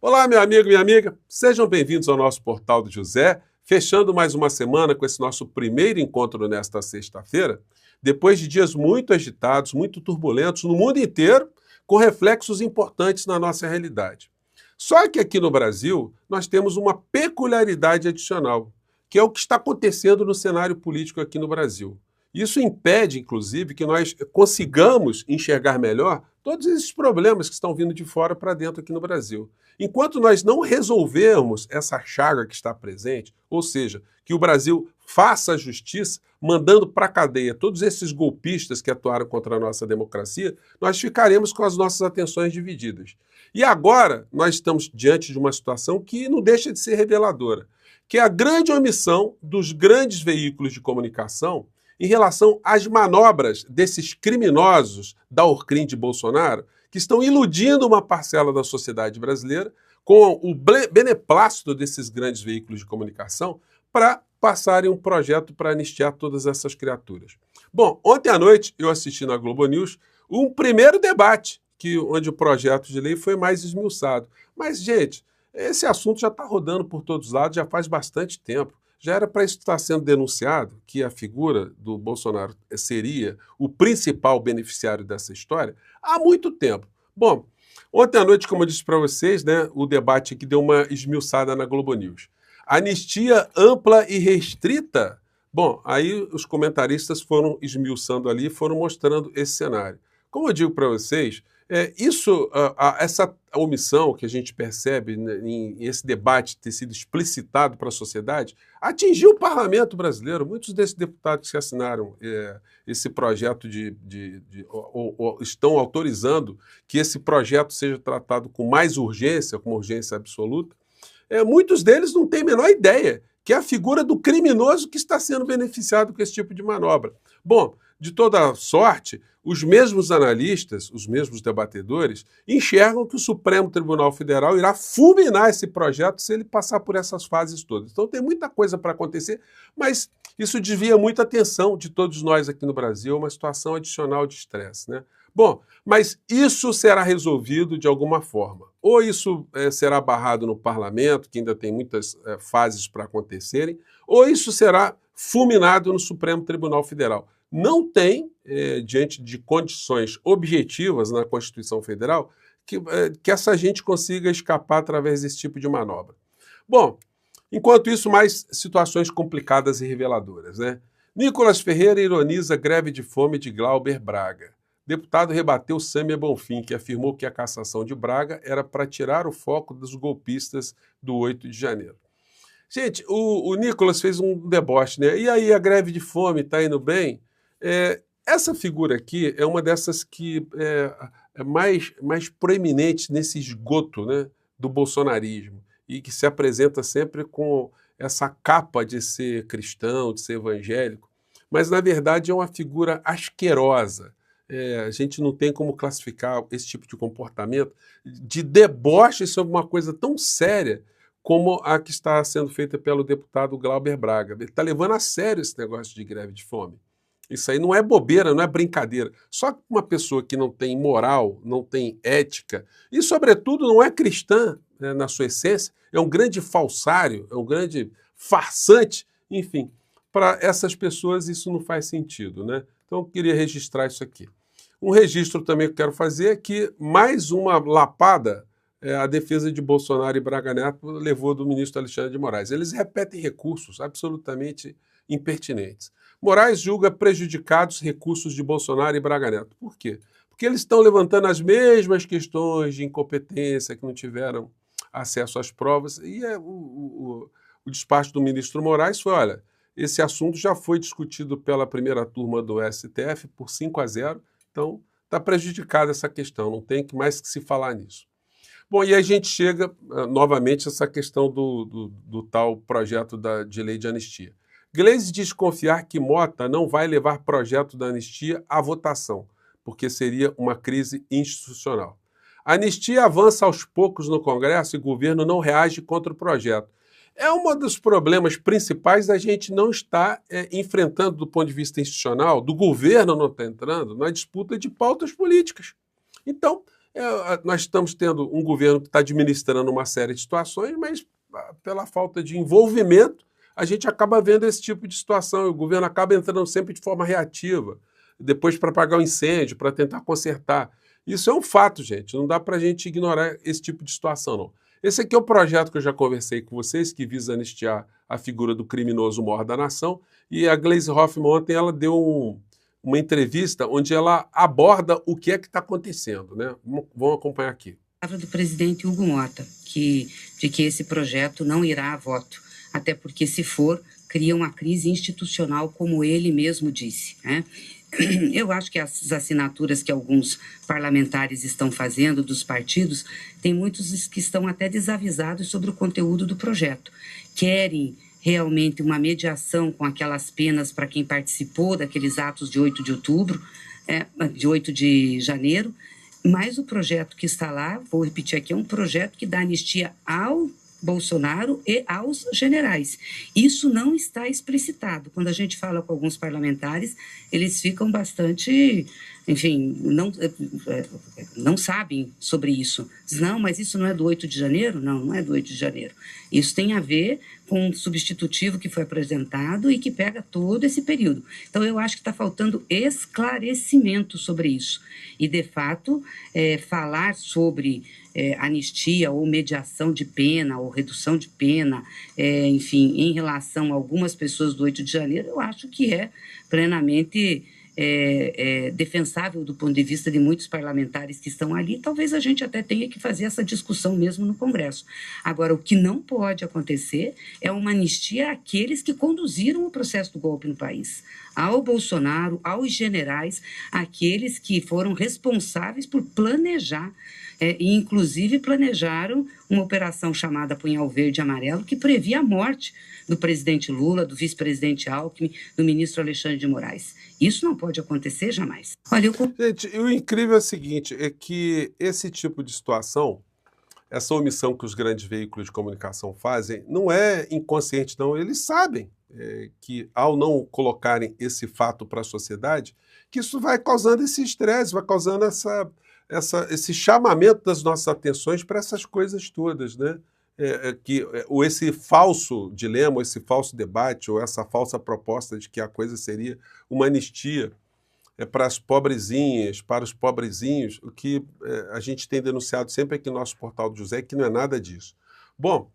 Olá, meu amigo, minha amiga. Sejam bem-vindos ao nosso Portal do José, fechando mais uma semana com esse nosso primeiro encontro nesta sexta-feira, depois de dias muito agitados, muito turbulentos no mundo inteiro, com reflexos importantes na nossa realidade. Só que aqui no Brasil, nós temos uma peculiaridade adicional, que é o que está acontecendo no cenário político aqui no Brasil. Isso impede, inclusive, que nós consigamos enxergar melhor todos esses problemas que estão vindo de fora para dentro aqui no Brasil. Enquanto nós não resolvermos essa chaga que está presente, ou seja, que o Brasil faça a justiça, mandando para a cadeia todos esses golpistas que atuaram contra a nossa democracia, nós ficaremos com as nossas atenções divididas. E agora nós estamos diante de uma situação que não deixa de ser reveladora, que é a grande omissão dos grandes veículos de comunicação em relação às manobras desses criminosos da Orcrim de Bolsonaro, que estão iludindo uma parcela da sociedade brasileira com o beneplácito desses grandes veículos de comunicação para passarem um projeto para anistiar todas essas criaturas. Bom, ontem à noite eu assisti na Globo News um primeiro debate onde o projeto de lei foi mais esmiuçado. Mas, gente, esse assunto já está rodando por todos os lados já faz bastante tempo. Já era para isso estar sendo denunciado, que a figura do Bolsonaro seria o principal beneficiário dessa história, há muito tempo. Bom, ontem à noite, como eu disse para vocês, né, o debate aqui deu uma esmiuçada na Globo News. Anistia ampla e restrita? Bom, aí os comentaristas foram esmiuçando ali, foram mostrando esse cenário. Como eu digo para vocês, essa omissão que a gente percebe em esse debate ter sido explicitado para a sociedade, atingiu o parlamento brasileiro. Muitos desses deputados que assinaram esse projeto ou estão autorizando que esse projeto seja tratado com mais urgência, com uma urgência absoluta. Muitos deles não têm a menor ideia que é a figura do criminoso que está sendo beneficiado com esse tipo de manobra. Bom, de toda sorte, os mesmos analistas, os mesmos debatedores, enxergam que o Supremo Tribunal Federal irá fulminar esse projeto se ele passar por essas fases todas. Então tem muita coisa para acontecer, mas isso desvia muita atenção de todos nós aqui no Brasil, uma situação adicional de estresse, né? Bom, mas isso será resolvido de alguma forma. Ou isso será barrado no parlamento, que ainda tem muitas fases para acontecerem, ou isso será fulminado no Supremo Tribunal Federal. Não tem, diante de condições objetivas na Constituição Federal, que essa gente consiga escapar através desse tipo de manobra. Bom, enquanto isso, mais situações complicadas e reveladoras, né? Nicolas Ferreira ironiza greve de fome de Glauber Braga. Deputado rebateu Sâmia Bonfim, que afirmou que a cassação de Braga era para tirar o foco dos golpistas do 8 de janeiro. Gente, o Nicolas fez um deboche, né? E aí, a greve de fome está indo bem? Essa figura aqui é uma dessas que é mais proeminente nesse esgoto, né, do bolsonarismo e que se apresenta sempre com essa capa de ser cristão, de ser evangélico, mas na verdade é uma figura asquerosa. A gente não tem como classificar esse tipo de comportamento de deboche sobre uma coisa tão séria como a que está sendo feita pelo deputado Glauber Braga. Ele está levando a sério esse negócio de greve de fome. Isso aí não é bobeira, não é brincadeira. Só que uma pessoa que não tem moral, não tem ética, e sobretudo não é cristã, né, na sua essência, é um grande falsário, é um grande farsante, enfim, para essas pessoas isso não faz sentido, né? Então eu queria registrar isso aqui. Um registro também que eu quero fazer é que mais uma lapada a defesa de Bolsonaro e Braga Neto levou do ministro Alexandre de Moraes. Eles repetem recursos absolutamente impertinentes. Moraes julga prejudicados recursos de Bolsonaro e Braga Neto. Por quê? Porque eles estão levantando as mesmas questões de incompetência, que não tiveram acesso às provas, e o despacho do ministro Moraes foi, olha, esse assunto já foi discutido pela primeira turma do STF por 5-0, então está prejudicada essa questão, não tem mais que se falar nisso. Bom, e aí a gente chega novamente a essa questão do tal projeto de lei de anistia. Gleisi diz confiar que Mota não vai levar projeto da anistia à votação, porque seria uma crise institucional. A anistia avança aos poucos no Congresso e o governo não reage contra o projeto. É um dos problemas principais da gente não estar enfrentando, do ponto de vista institucional, do governo não estar entrando na disputa de pautas políticas. Então, Nós estamos tendo um governo que está administrando uma série de situações, mas pela falta de envolvimento, a gente acaba vendo esse tipo de situação, e o governo acaba entrando sempre de forma reativa, depois para apagar o incêndio, para tentar consertar. Isso é um fato, gente, não dá para a gente ignorar esse tipo de situação, não. Esse aqui é o projeto que eu já conversei com vocês, que visa anistiar a figura do criminoso maior da nação, e a Gleisi Hoffmann ontem ela deu uma entrevista onde ela aborda o que é que está acontecendo, né? Vamos acompanhar aqui. A palavra do presidente Hugo Mota, de que esse projeto não irá a voto, até porque, se for, cria uma crise institucional, como ele mesmo disse, né? Eu acho que as assinaturas que alguns parlamentares estão fazendo dos partidos, tem muitos que estão até desavisados sobre o conteúdo do projeto. Querem realmente uma mediação com aquelas penas para quem participou daqueles atos de 8 de outubro, de 8 de janeiro, mas o projeto que está lá, vou repetir aqui, é um projeto que dá anistia ao Bolsonaro e aos generais. Isso não está explicitado. Quando a gente fala com alguns parlamentares, eles ficam bastante, enfim, não sabem sobre isso. Não, mas isso não é do 8 de janeiro? Não, não é do 8 de janeiro. Isso tem a ver com um substitutivo que foi apresentado e que pega todo esse período. Então, eu acho que está faltando esclarecimento sobre isso. E, de fato, falar sobre anistia ou mediação de pena ou redução de pena, enfim, em relação a algumas pessoas do 8 de janeiro, eu acho que é plenamente defensável do ponto de vista de muitos parlamentares que estão ali. Talvez a gente até tenha que fazer essa discussão mesmo no Congresso. Agora, o que não pode acontecer é uma anistia àqueles que conduziram o processo do golpe no país, ao Bolsonaro, aos generais, aqueles que foram responsáveis por planejar, e inclusive planejaram uma operação chamada Punhal Verde e Amarelo, que previa a morte do presidente Lula, do vice-presidente Alckmin, do ministro Alexandre de Moraes. Isso não pode acontecer jamais. Olha, Gente, o incrível é o seguinte, é que esse tipo de situação, essa omissão que os grandes veículos de comunicação fazem, não é inconsciente, não. Eles sabem que, ao não colocarem esse fato para a sociedade, que isso vai causando esse estresse, vai causando esse chamamento das nossas atenções para essas coisas todas, né? Ou esse falso dilema, ou esse falso debate, ou essa falsa proposta de que a coisa seria uma anistia para as pobrezinhas, para os pobrezinhos, o que a gente tem denunciado sempre aqui no nosso Portal do José, que não é nada disso. Bom,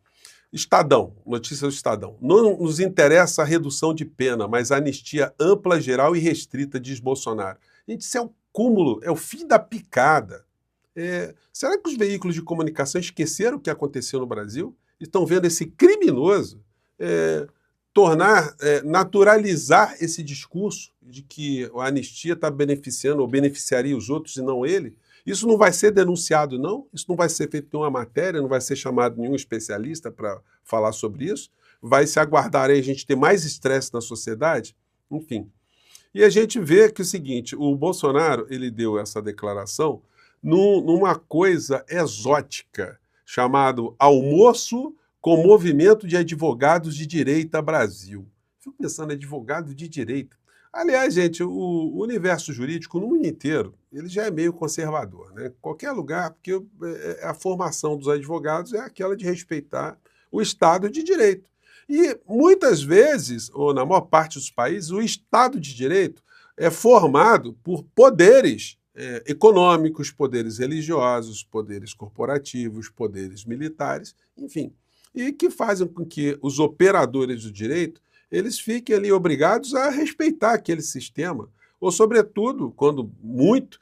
Estadão, notícia do Estadão. Não nos interessa a redução de pena, mas a anistia ampla, geral e restrita, diz Bolsonaro. Gente, isso é o cúmulo, é o fim da picada. Será que os veículos de comunicação esqueceram o que aconteceu no Brasil? Estão vendo esse criminoso naturalizar esse discurso de que a anistia está beneficiando ou beneficiaria os outros e não ele? Isso não vai ser denunciado, não? Isso não vai ser feito nenhuma matéria, não vai ser chamado nenhum especialista para falar sobre isso? Vai se aguardar aí a gente ter mais estresse na sociedade? Enfim. E a gente vê que é o seguinte, o Bolsonaro ele deu essa declaração numa coisa exótica, chamado Almoço com Movimento de Advogados de Direita Brasil. Fico pensando, advogado de direita. Aliás, gente, o universo jurídico no mundo inteiro, ele já é meio conservador, né? Qualquer lugar, porque a formação dos advogados é aquela de respeitar o Estado de Direito. E muitas vezes, ou na maior parte dos países, o Estado de Direito é formado por poderes econômicos, poderes religiosos, poderes corporativos, poderes militares, enfim, e que fazem com que os operadores do direito eles fiquem ali obrigados a respeitar aquele sistema, ou, sobretudo, quando muito,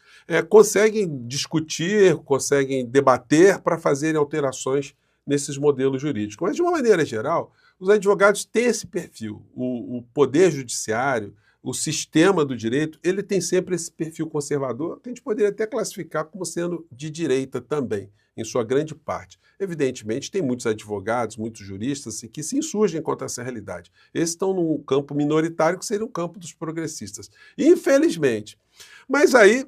conseguem discutir, conseguem debater para fazerem alterações nesses modelos jurídicos. Mas, de uma maneira geral, os advogados têm esse perfil. O poder judiciário, o sistema do direito, ele tem sempre esse perfil conservador, que a gente poderia até classificar como sendo de direita também, em sua grande parte. Evidentemente, tem muitos advogados, muitos juristas que se insurgem contra essa realidade. Esses estão num campo minoritário, que seria o campo dos progressistas. Infelizmente. Mas aí,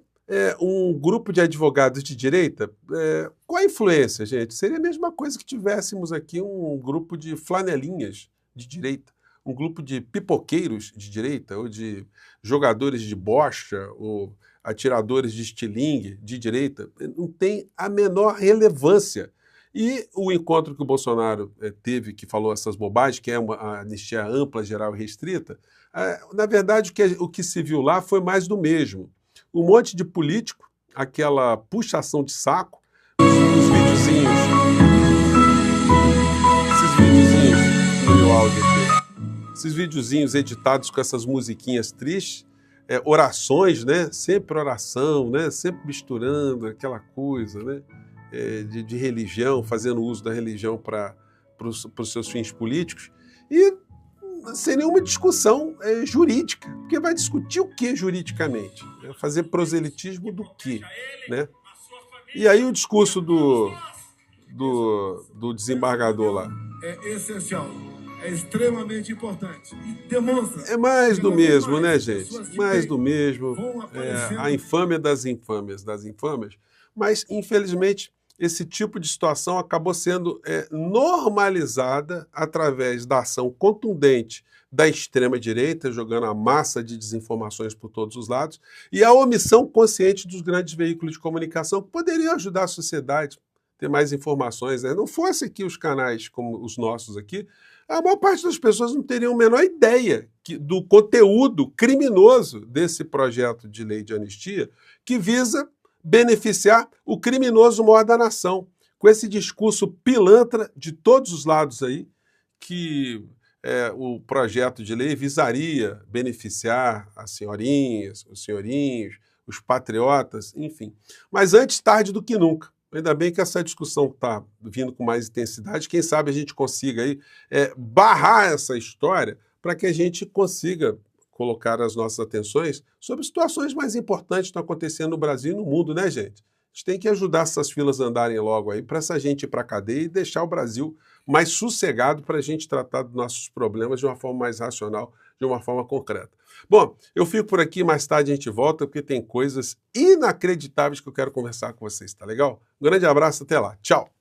um grupo de advogados de direita, qual a influência, gente? Seria a mesma coisa que tivéssemos aqui um grupo de flanelinhas de direita, um grupo de pipoqueiros de direita, ou de jogadores de bocha, ou atiradores de estilingue, de direita, não tem a menor relevância. E o encontro que o Bolsonaro teve, que falou essas bobagens, que é uma anistia ampla, geral e restrita, na verdade o que se viu lá foi mais do mesmo. Um monte de político, aquela puxação de saco, os videozinhos, esses videozinhos editados com essas musiquinhas tristes, orações, né? Sempre oração, né? Sempre misturando aquela coisa, né? De religião, fazendo uso da religião para os seus fins políticos, e sem nenhuma discussão jurídica, porque vai discutir o que juridicamente? Fazer proselitismo do quê? Né? E aí o discurso do desembargador lá. É essencial, é extremamente importante e demonstra... É mais do mesmo, né, gente? Mais do mesmo, a infâmia das infâmias, mas, infelizmente, esse tipo de situação acabou sendo normalizada através da ação contundente da extrema-direita, jogando a massa de desinformações por todos os lados, e a omissão consciente dos grandes veículos de comunicação que poderiam ajudar a sociedade a ter mais informações. Né? Não fosse aqui os canais como os nossos aqui, a maior parte das pessoas não teriam a menor ideia do conteúdo criminoso desse projeto de lei de anistia que visa beneficiar o criminoso maior da nação, com esse discurso pilantra de todos os lados aí, que o projeto de lei visaria beneficiar as senhorinhas, os senhorinhos, os patriotas, enfim. Mas antes tarde do que nunca. Ainda bem que essa discussão está vindo com mais intensidade, quem sabe a gente consiga aí barrar essa história para que a gente consiga colocar as nossas atenções sobre situações mais importantes que estão acontecendo no Brasil e no mundo, né, gente? A gente tem que ajudar essas filas a andarem logo aí, para essa gente ir para a cadeia e deixar o Brasil mais sossegado para a gente tratar dos nossos problemas de uma forma mais racional, de uma forma concreta. Bom, eu fico por aqui, mais tarde a gente volta, porque tem coisas inacreditáveis que eu quero conversar com vocês, tá legal? Um grande abraço, até lá. Tchau!